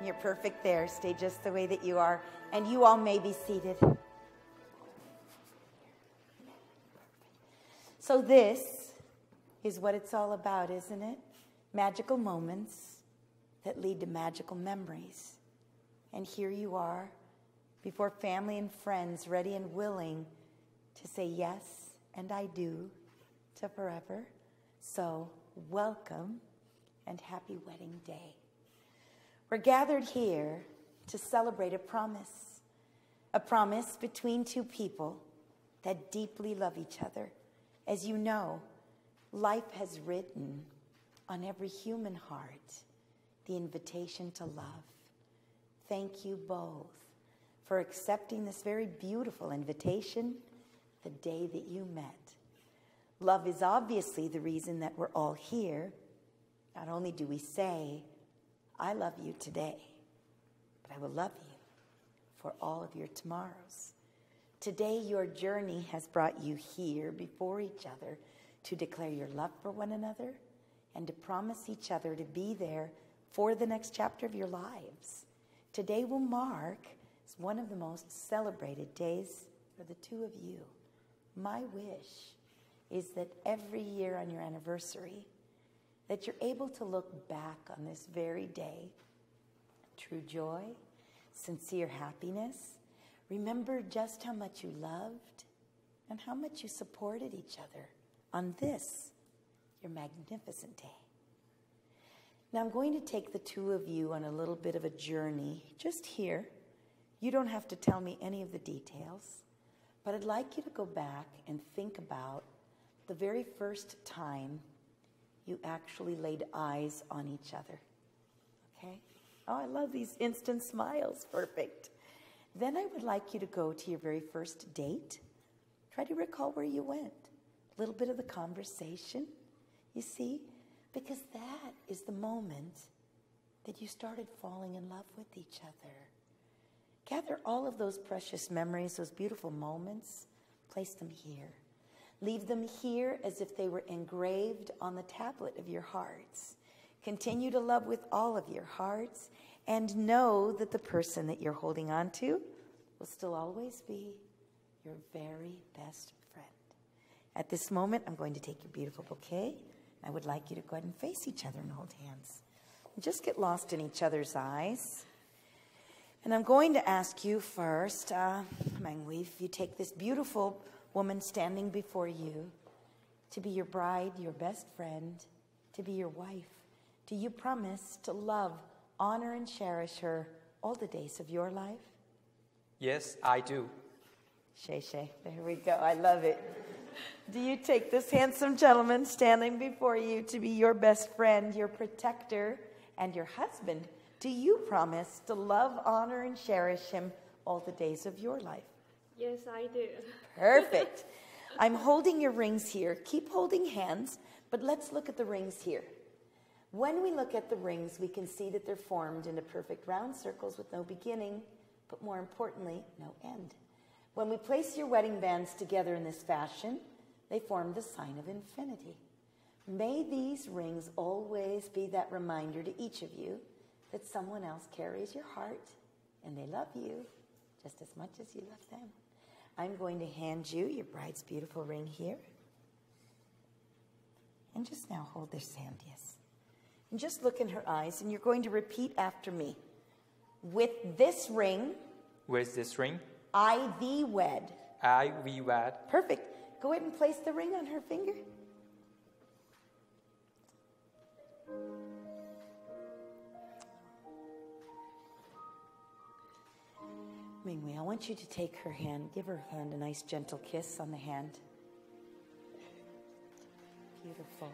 You're perfect there. Stay just the way that you are. And you all may be seated. So this is what it's all about, isn't it? Magical moments that lead to magical memories. And here you are, before family and friends, ready and willing to say yes, and I do, to forever. So welcome and happy wedding day. We're gathered here to celebrate a promise between two people that deeply love each other. As you know, life has written on every human heart the invitation to love. Thank you both for accepting this very beautiful invitation the day that you met. Love is obviously the reason that we're all here. Not only do we say, I love you today, but I will love you for all of your tomorrows. Today, your journey has brought you here before each other to declare your love for one another and to promise each other to be there for the next chapter of your lives. Today will mark as one of the most celebrated days for the two of you. My wish is that every year on your anniversary, that you're able to look back on this very day, true joy, sincere happiness. Remember just how much you loved and how much you supported each other on this, your magnificent day. Now I'm going to take the two of you on a little bit of a journey just here. You don't have to tell me any of the details, but I'd like you to go back and think about the very first time you actually laid eyes on each other. Okay? Oh, I love these instant smiles. Perfect. Then I would like you to go to your very first date. Try to recall where you went. A little bit of the conversation, you see? Because that is the moment that you started falling in love with each other. Gather all of those precious memories, those beautiful moments, place them here. Leave them here as if they were engraved on the tablet of your hearts. Continue to love with all of your hearts and know that the person that you're holding on to will still always be your very best friend. At this moment, I'm going to take your beautiful bouquet. I would like you to go ahead and face each other and hold hands. And just get lost in each other's eyes. And I'm going to ask you first, Mangwei, if you take this beautiful woman standing before you to be your bride, your best friend, to be your wife. Do you promise to love, honor, and cherish her all the days of your life? Yes, I do. Shay, there we go. I love it. Do you take this handsome gentleman standing before you to be your best friend, your protector, and your husband? Do you promise to love, honor, and cherish him all the days of your life? Yes, I do. Perfect. I'm holding your rings here. Keep holding hands, but let's look at the rings here. When we look at the rings, we can see that they're formed into perfect round circles with no beginning, but more importantly, no end. When we place your wedding bands together in this fashion, they form the sign of infinity. May these rings always be that reminder to each of you that someone else carries your heart and they love you just as much as you love them. I'm going to hand you your bride's beautiful ring here. And just now hold this hand, yes. And just look in her eyes, and you're going to repeat after me. With this ring, I thee wed. I thee wed. Perfect. Go ahead and place the ring on her finger. Mingwei, I want you to take her hand, give her hand a nice gentle kiss on the hand. Beautiful.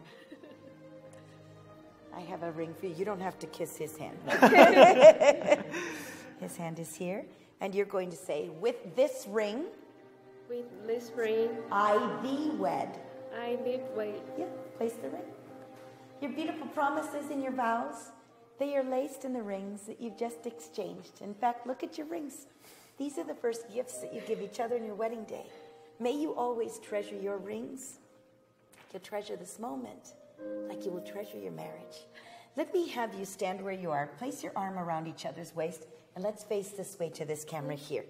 I have a ring for you. You don't have to kiss his hand. His hand is here. And you're going to say, with this ring, I thee wed. I thee wed. Yeah, place the ring. Your beautiful promises and your vows, they are laced in the rings that you've just exchanged. In fact, look at your rings. These are the first gifts that you give each other on your wedding day. May you always treasure your rings. You'll treasure this moment like you will treasure your marriage. let me have you stand where you are. Place your arm around each other's waist, and let's face this way to this camera here.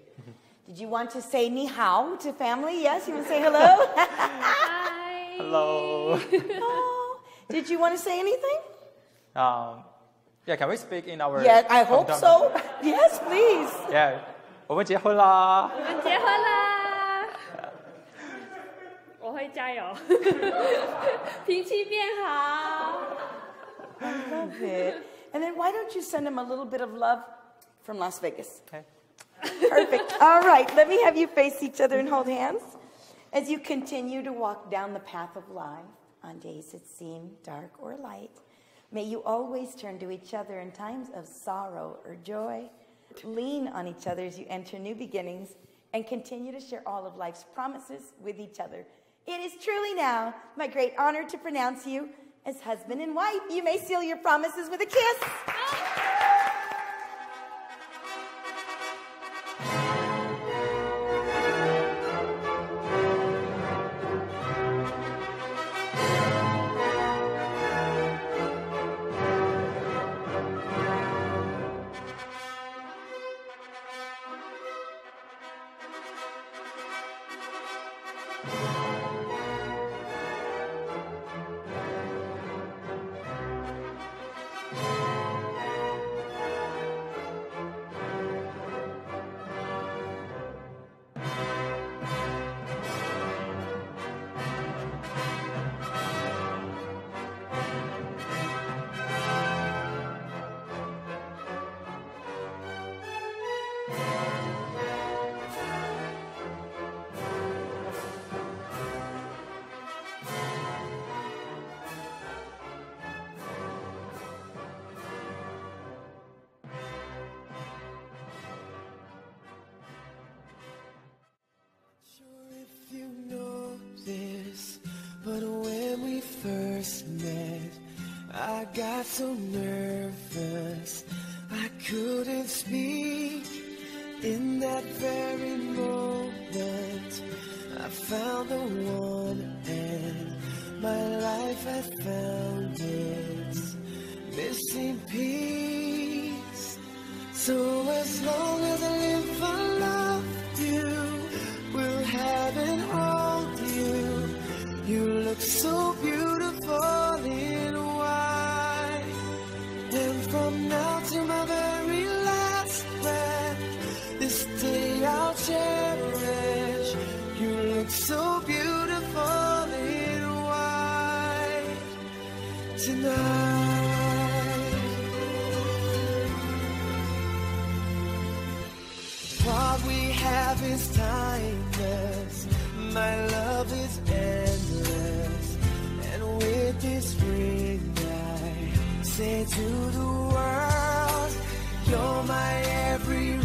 Did you want to say ni hao to family? Yes? You want to say hello? Hi. Hello. Oh, did you want to say anything? Yeah, can we speak in our... Yeah, I hope so. Yes, please. Yeah. 我们结婚啦。我们结婚啦！我会加油，脾气变好。 I love it. And then why don't you send him a little bit of love from Las Vegas? Okay. Perfect. All right, let me have you face each other and hold hands. As you continue to walk down the path of life on days that seem dark or light, may you always turn to each other in times of sorrow or joy. Lean on each other as you enter new beginnings and continue to share all of life's promises with each other. It is truly now my great honor to pronounce you as husband and wife. You may seal your promises with a kiss. You know this, but when we first met, I got so nervous I couldn't speak. In that very moment, I found the one, and my life had found its missing piece. So as long as I live, I love you. Will have and hold you. You look so beautiful in white. And from now to my very last breath, this day I'll cherish. You look so beautiful in white tonight. What we have is timeless. My love is endless. And with this ring I say to the world, you're my every